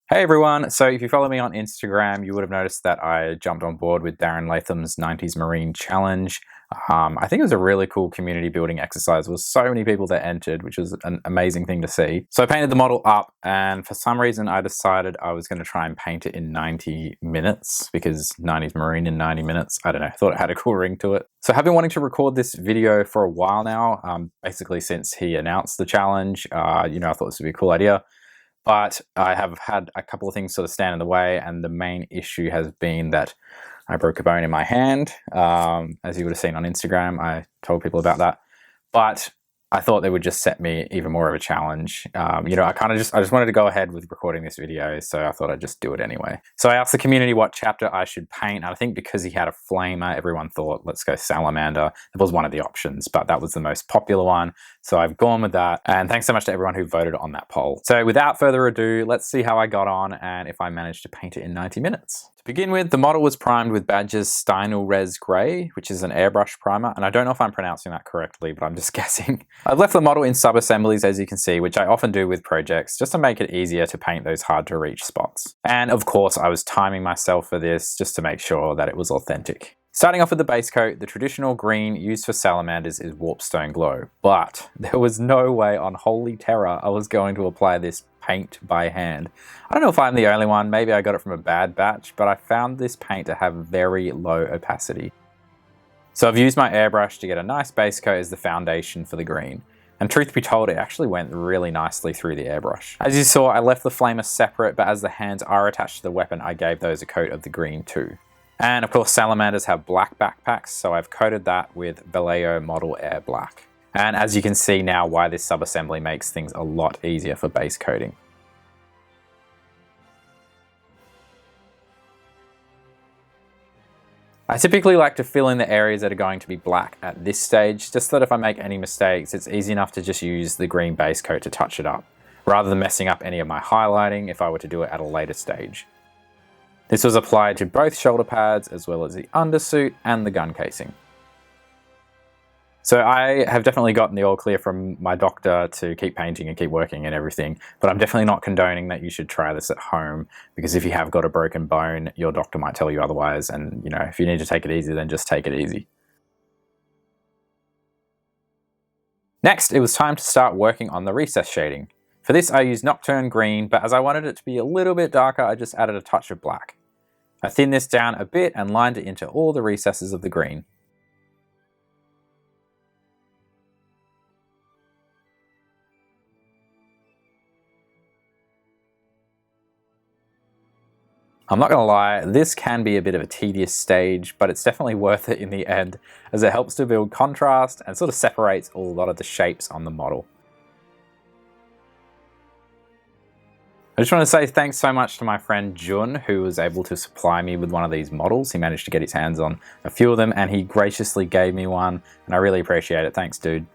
Hey everyone, so if you follow me on Instagram, you would have noticed that I jumped on board with Darren Latham's 90s Marine Challenge. I think it was a really cool community building exercise. There was so many people that entered, which was an amazing thing to see. So I painted the model up, and for some reason I decided I was going to try and paint it in 90 minutes, because 90s Marine in 90 minutes, I don't know, thought it had a cool ring to it. So I've been wanting to record this video for a while now, basically since he announced the challenge. I thought this would be a cool idea. But I have had a couple of things sort of stand in the way, and the main issue has been that I broke a bone in my hand. As you would have seen on Instagram, I told people about that. But I thought they would just set me even more of a challenge. I just wanted to go ahead with recording this video, so I thought I'd just do it anyway. So I asked the community what chapter I should paint, and I think because he had a flamer, everyone thought, let's go Salamander. It was one of the options, but that was the most popular one, so I've gone with that. And thanks so much to everyone who voted on that poll. So without further ado, let's see how I got on and if I managed to paint it in 90 minutes. To begin with, the model was primed with Badger's Stynel Res Grey, which is an airbrush primer, and I don't know if I'm pronouncing that correctly, but I'm just guessing. I've left the model in sub-assemblies, as you can see, which I often do with projects, just to make it easier to paint those hard-to-reach spots. And of course, I was timing myself for this just to make sure that it was authentic. Starting off with the base coat, the traditional green used for salamanders is Warpstone Glow, but there was no way on holy terror I was going to apply this paint by hand. I don't know if I'm the only one, maybe I got it from a bad batch, but I found this paint to have very low opacity. So I've used my airbrush to get a nice base coat as the foundation for the green. And truth be told, it actually went really nicely through the airbrush. As you saw, I left the flamer separate, but as the hands are attached to the weapon, I gave those a coat of the green too. And of course, salamanders have black backpacks, so I've coated that with Vallejo Model Air Black. And as you can see now why this sub-assembly makes things a lot easier for base coating. I typically like to fill in the areas that are going to be black at this stage, just so that if I make any mistakes, it's easy enough to just use the green base coat to touch it up, rather than messing up any of my highlighting if I were to do it at a later stage. This was applied to both shoulder pads, as well as the undersuit and the gun casing. So I have definitely gotten the all clear from my doctor to keep painting and keep working and everything, but I'm definitely not condoning that you should try this at home, because if you have got a broken bone, your doctor might tell you otherwise, and if you need to take it easy, then just take it easy. Next, it was time to start working on the recess shading. For this I used Nocturne Green, but as I wanted it to be a little bit darker, I just added a touch of black. I thinned this down a bit and lined it into all the recesses of the green. I'm not gonna lie, this can be a bit of a tedious stage, but it's definitely worth it in the end, as it helps to build contrast and sort of separates a lot of the shapes on the model. I just want to say thanks so much to my friend Jun, who was able to supply me with one of these models. He managed to get his hands on a few of them, and he graciously gave me one, and I really appreciate it. Thanks, dude.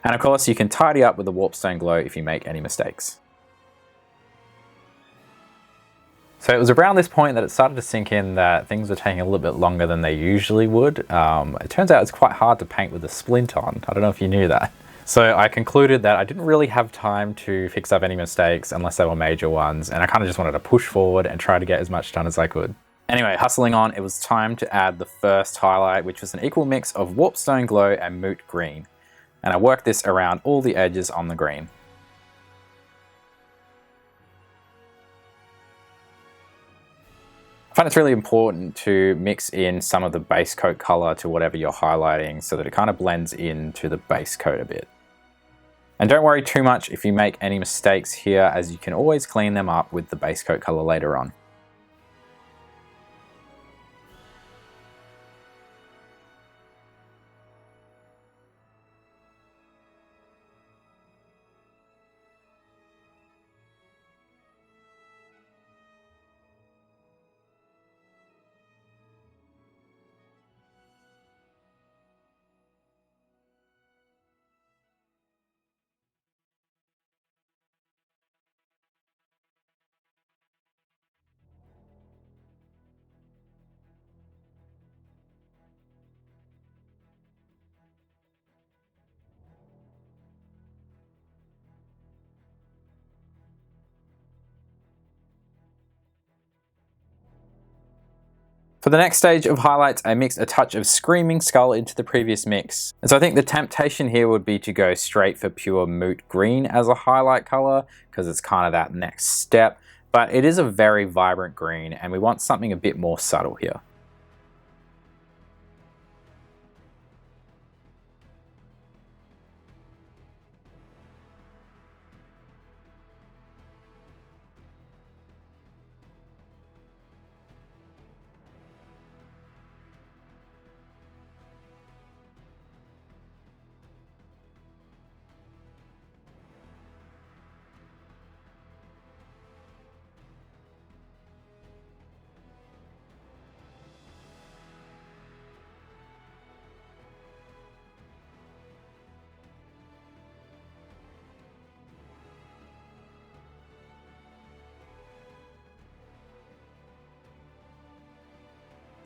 And of course, you can tidy up with the Warpstone Glow if you make any mistakes. So it was around this point that it started to sink in that things were taking a little bit longer than they usually would. It turns out it's quite hard to paint with a splint on. I don't know if you knew that. So I concluded that I didn't really have time to fix up any mistakes unless they were major ones, and I kind of just wanted to push forward and try to get as much done as I could. Anyway, hustling on, it was time to add the first highlight, which was an equal mix of Warpstone Glow and Moot Green. And I worked this around all the edges on the green. I find it's really important to mix in some of the base coat color to whatever you're highlighting, so that it kind of blends into the base coat a bit. And don't worry too much if you make any mistakes here, as you can always clean them up with the base coat color later on. For the next stage of highlights, I mixed a touch of Screaming Skull into the previous mix. And so I think the temptation here would be to go straight for pure moot green as a highlight color, because it's kind of that next step. But it is a very vibrant green, and we want something a bit more subtle here.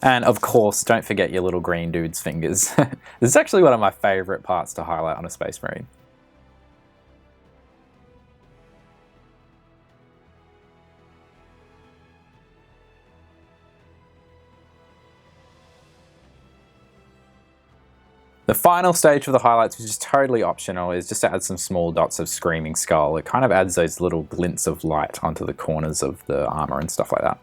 And of course, don't forget your little green dude's fingers. This is actually one of my favorite parts to highlight on a Space Marine. The final stage for the highlights, which is totally optional, is just to add some small dots of Screaming Skull. It kind of adds those little glints of light onto the corners of the armor and stuff like that.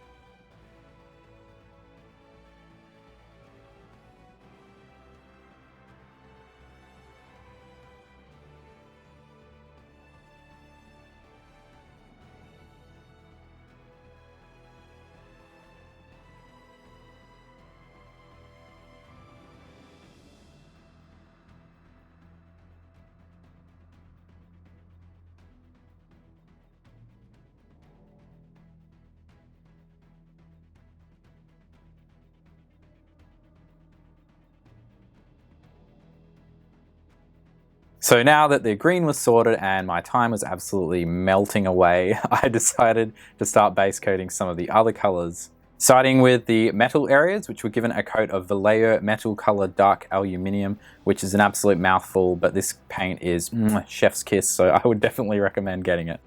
So now that the green was sorted and my time was absolutely melting away, I decided to start base coating some of the other colors. Starting with the metal areas, which were given a coat of Vallejo Metal Color Dark Aluminium, which is an absolute mouthful, but this paint is chef's kiss, so I would definitely recommend getting it.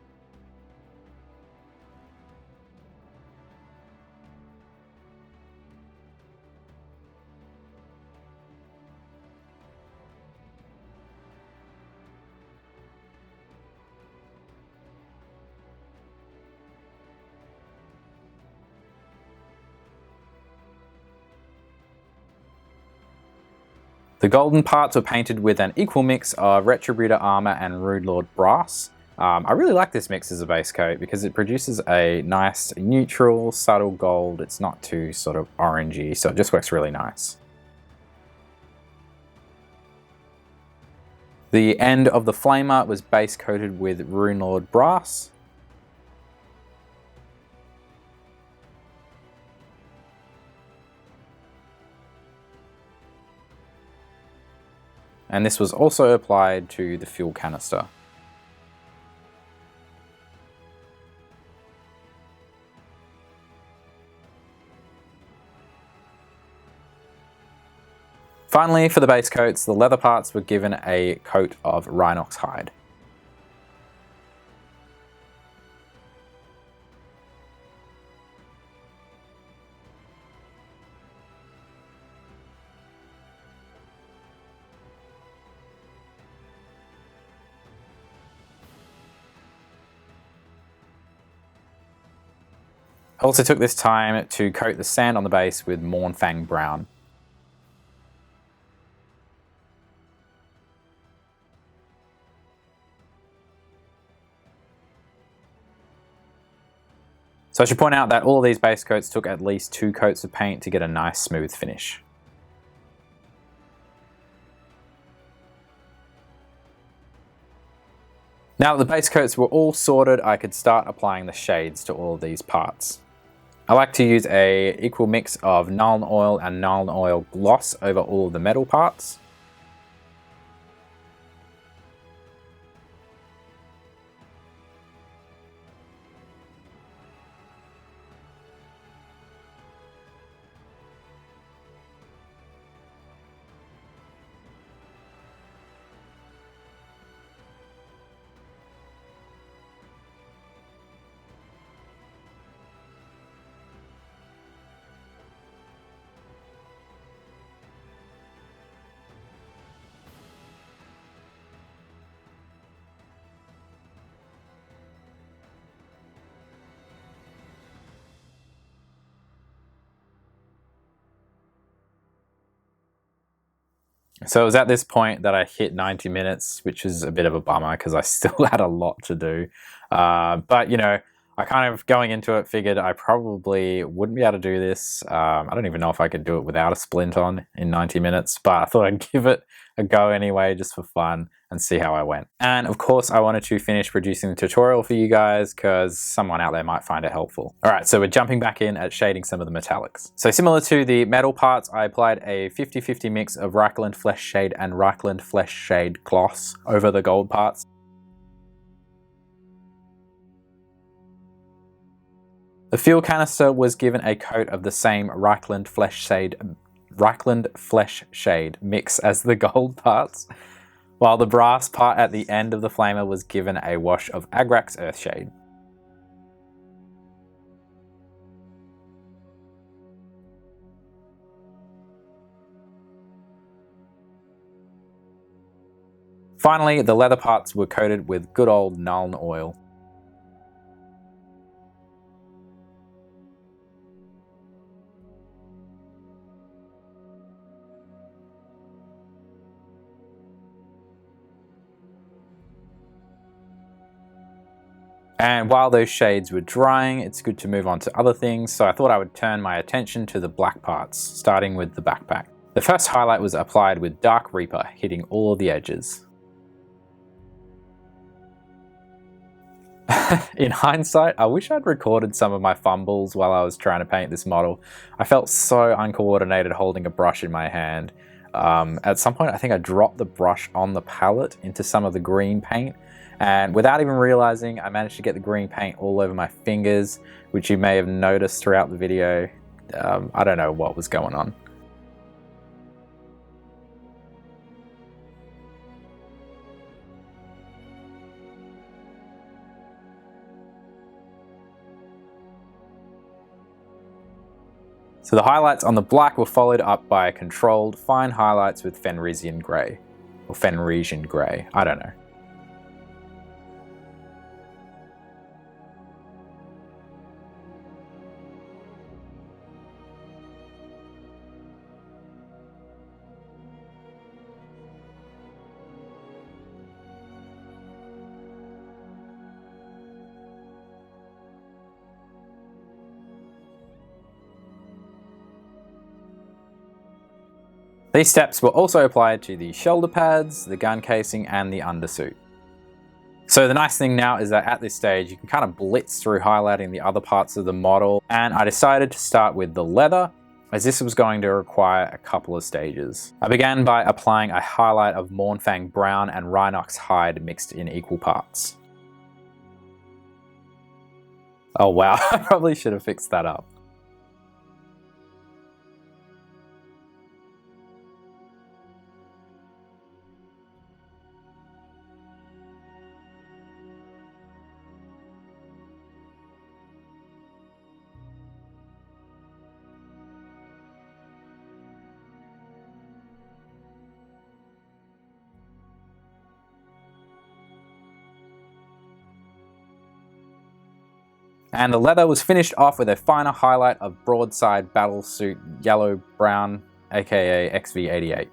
The golden parts were painted with an equal mix of Retributor Armor and Rune Lord Brass. I really like this mix as a base coat because it produces a nice neutral, subtle gold. It's not too sort of orangey, so it just works really nice. The end of the flamer was base coated with Rune Lord Brass. And this was also applied to the fuel canister. Finally, for the base coats, the leather parts were given a coat of Rhinox hide. I also took this time to coat the sand on the base with Mournfang Brown. So I should point out that all of these base coats took at least 2 coats of paint to get a nice smooth finish. Now that the base coats were all sorted, I could start applying the shades to all of these parts. I like to use a equal mix of Nuln Oil and Nuln Oil Gloss over all of the metal parts. So it was at this point that I hit 90 minutes, which is a bit of a bummer because I still had a lot to do. But, you know, I kind of, going into it, figured I probably wouldn't be able to do this. I don't even know if I could do it without a splint on in 90 minutes, but I thought I'd give it a go anyway, just for fun, and see how I went. And of course, I wanted to finish producing the tutorial for you guys because someone out there might find it helpful. All right, so we're jumping back in at shading some of the metallics. So similar to the metal parts, I applied a 50-50 mix of Reichland Flesh Shade and Reichland Flesh Shade gloss over the gold parts. The fuel canister was given a coat of the same Reichland Flesh Shade mix as the gold parts, while the brass part at the end of the flamer was given a wash of Agrax Earthshade. Finally, the leather parts were coated with good old Nuln oil. And while those shades were drying, it's good to move on to other things, so I thought I would turn my attention to the black parts, starting with the backpack. The first highlight was applied with Dark Reaper, hitting all of the edges. In hindsight, I wish I'd recorded some of my fumbles while I was trying to paint this model. I felt so uncoordinated holding a brush in my hand. At some point, I think I dropped the brush on the palette into some of the green paint, and without even realizing, I managed to get the green paint all over my fingers, which you may have noticed throughout the video. I don't know what was going on. So the highlights on the black were followed up by controlled fine highlights with Fenrisian Grey, or Fenrisian Grey, I don't know. These steps were also applied to the shoulder pads, the gun casing, and the undersuit. So the nice thing now is that at this stage, you can kind of blitz through highlighting the other parts of the model, and I decided to start with the leather, as this was going to require a couple of stages. I began by applying a highlight of Mournfang Brown and Rhinox Hide mixed in equal parts. Oh wow, I probably should have fixed that up. And the leather was finished off with a finer highlight of Broadside Battlesuit Yellow Brown, aka XV88.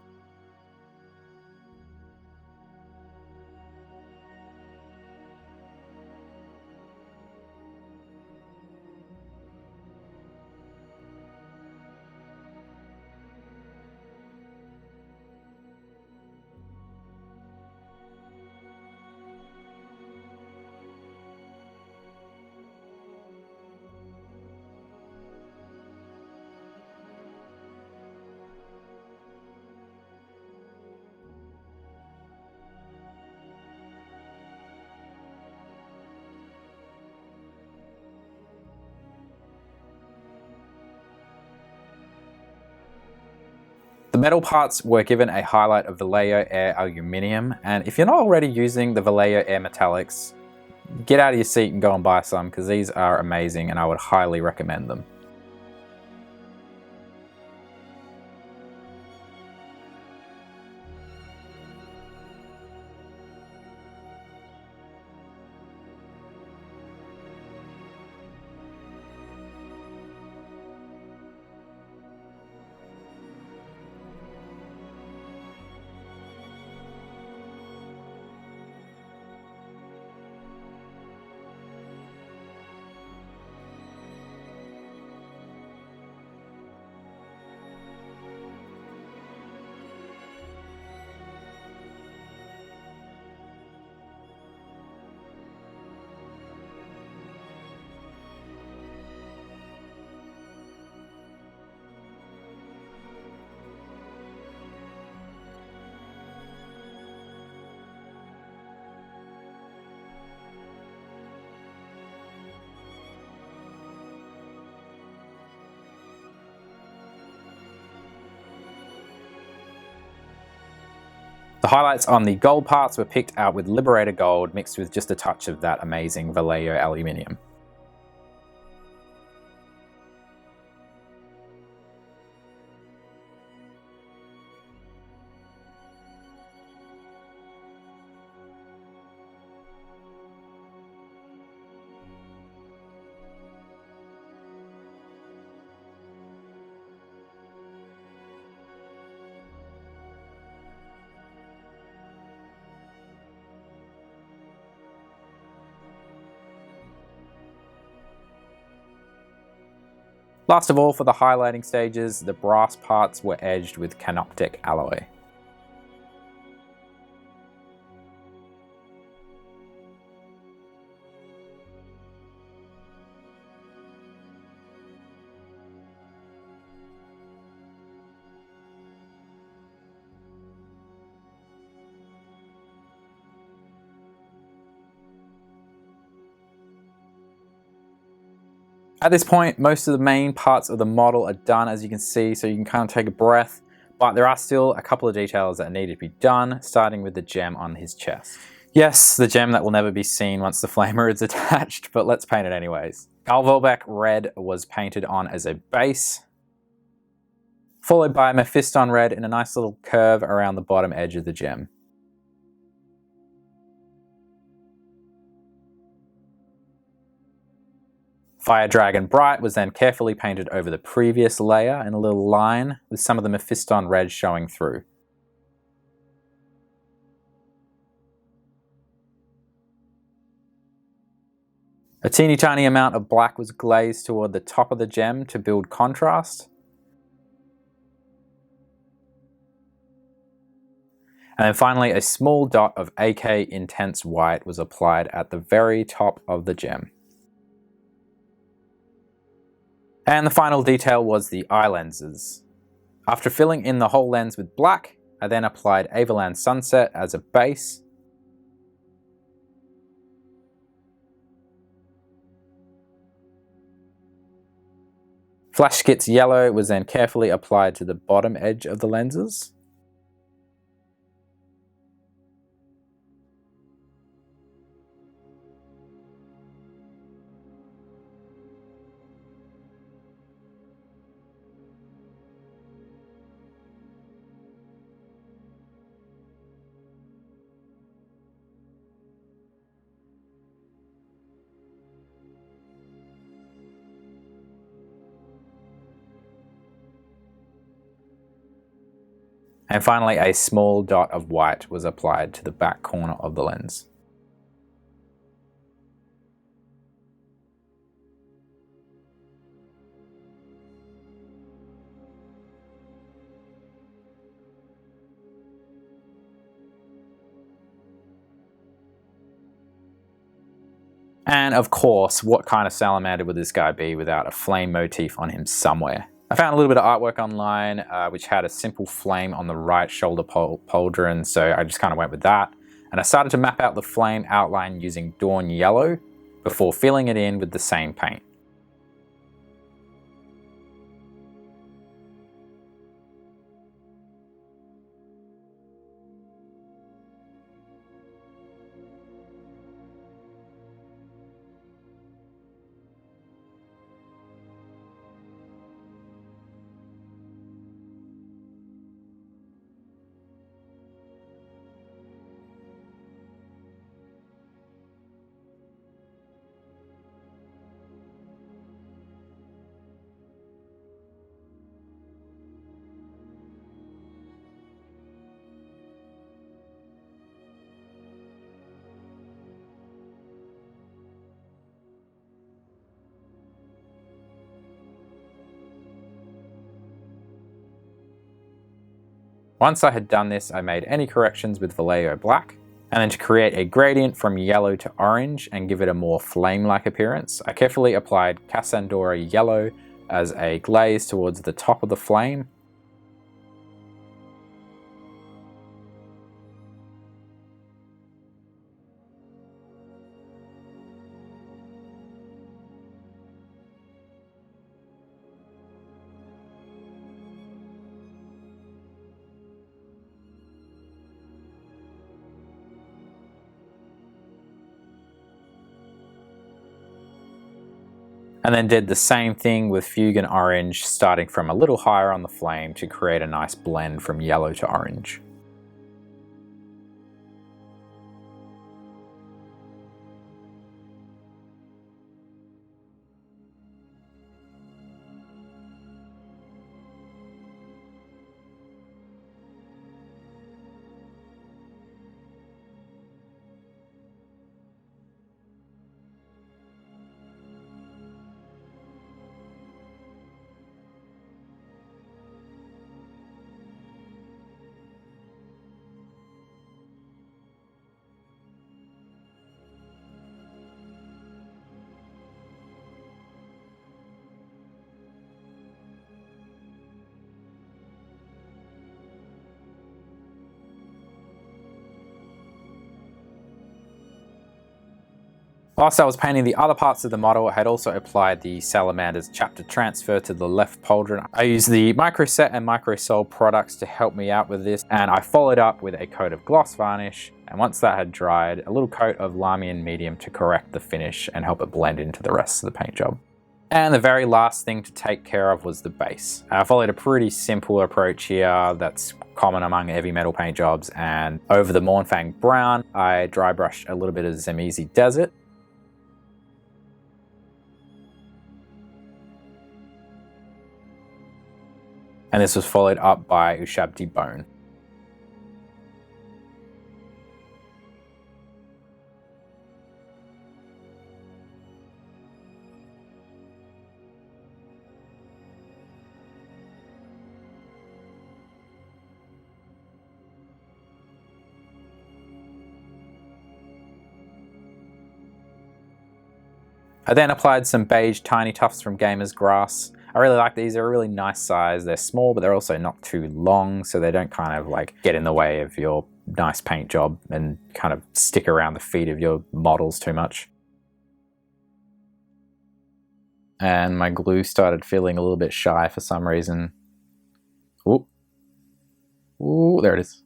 The metal parts were given a highlight of Vallejo Air Aluminium, and if you're not already using the Vallejo Air Metallics, get out of your seat and go and buy some, because these are amazing and I would highly recommend them. The highlights on the gold parts were picked out with Liberator Gold mixed with just a touch of that amazing Vallejo aluminium. Last of all, for the highlighting stages, the brass parts were edged with canoptic alloy. At this point, most of the main parts of the model are done, as you can see, so you can kind of take a breath, but there are still a couple of details that need to be done, starting with the gem on his chest. Yes, the gem that will never be seen once the flamer is attached, but let's paint it anyways. Alvolbeck red was painted on as a base, followed by Mephiston red in a nice little curve around the bottom edge of the gem. Fire Dragon Bright was then carefully painted over the previous layer in a little line, with some of the Mephiston red showing through. A teeny tiny amount of black was glazed toward the top of the gem to build contrast. And then finally, a small dot of AK Intense White was applied at the very top of the gem. And the final detail was the eye lenses. After filling in the whole lens with black, I then applied Avalan Sunset as a base. Flash Skits Yellow was then carefully applied to the bottom edge of the lenses. And finally, a small dot of white was applied to the back corner of the lens. And of course, what kind of salamander would this guy be without a flame motif on him somewhere? I found a little bit of artwork online which had a simple flame on the right shoulder pauldron, so I just kind of went with that. And I started to map out the flame outline using Dawn Yellow before filling it in with the same paint. Once I had done this, I made any corrections with Vallejo Black, and then to create a gradient from yellow to orange and give it a more flame-like appearance, I carefully applied Cassandora Yellow as a glaze towards the top of the flame. And then did the same thing with fugue and orange, starting from a little higher on the flame to create a nice blend from yellow to orange. Whilst I was painting the other parts of the model, I had also applied the Salamanders chapter transfer to the left pauldron. I used the Microset and Microsol products to help me out with this, and I followed up with a coat of gloss varnish, and once that had dried, a little coat of Lamian medium to correct the finish and help it blend into the rest of the paint job. And the very last thing to take care of was the base. I followed a pretty simple approach here that's common among heavy metal paint jobs, and over the Mournfang Brown, I dry brushed a little bit of Zamizi Desert. And this was followed up by Ushabti Bone. I then applied some beige tiny tufts from Gamer's Grass. I really like these, they're a really nice size. They're small, but they're also not too long, so they don't kind of like get in the way of your nice paint job and kind of stick around the feet of your models too much. And my glue started feeling a little bit shy for some reason. Ooh. Ooh, there it is.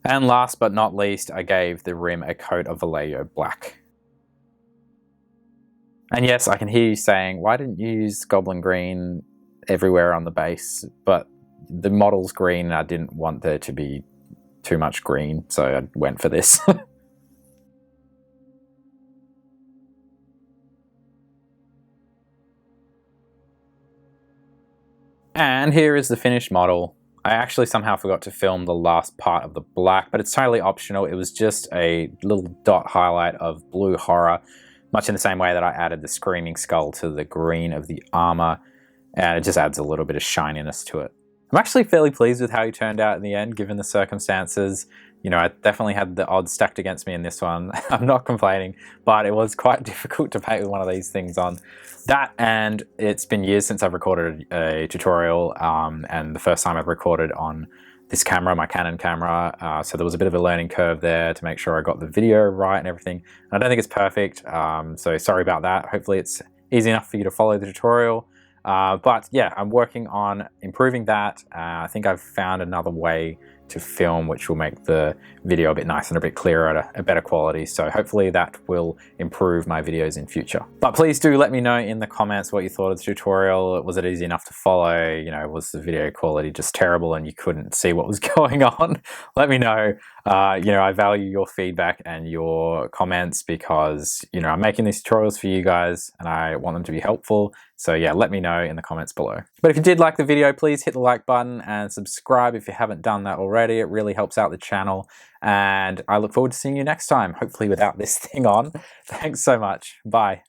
And last but not least, I gave the rim a coat of Vallejo black. And yes, I can hear you saying, why didn't you use Goblin Green everywhere on the base? But the model's green and I didn't want there to be too much green, so I went for this. And here is the finished model. I actually somehow forgot to film the last part of the black, but it's totally optional. It was just a little dot highlight of blue horror, much in the same way that I added the screaming skull to the green of the armor, and it just adds a little bit of shininess to it. I'm actually fairly pleased with how he turned out in the end, given the circumstances. You know, I definitely had the odds stacked against me in this one. I'm not complaining, but it was quite difficult to paint with one of these things on. That, and it's been years since I've recorded a tutorial, and the first time I've recorded on this camera, my Canon camera, so there was a bit of a learning curve there to make sure I got the video right and everything. And I don't think it's perfect, so sorry about that. Hopefully it's easy enough for you to follow the tutorial. But yeah, I'm working on improving that. I think I've found another way to film which will make the video a bit nicer and a bit clearer at a better quality, so hopefully that will improve my videos in future. But please do let me know in the comments what you thought of the tutorial. Was it easy enough to follow? You know, was the video quality just terrible and you couldn't see what was going on? Let me know. You know, I value your feedback and your comments because, you know, I'm making these tutorials for you guys and I want them to be helpful. So yeah, let me know in the comments below. But if you did like the video, please hit the like button and subscribe if you haven't done that already. It really helps out the channel. And I look forward to seeing you next time, hopefully without this thing on. Thanks so much. Bye.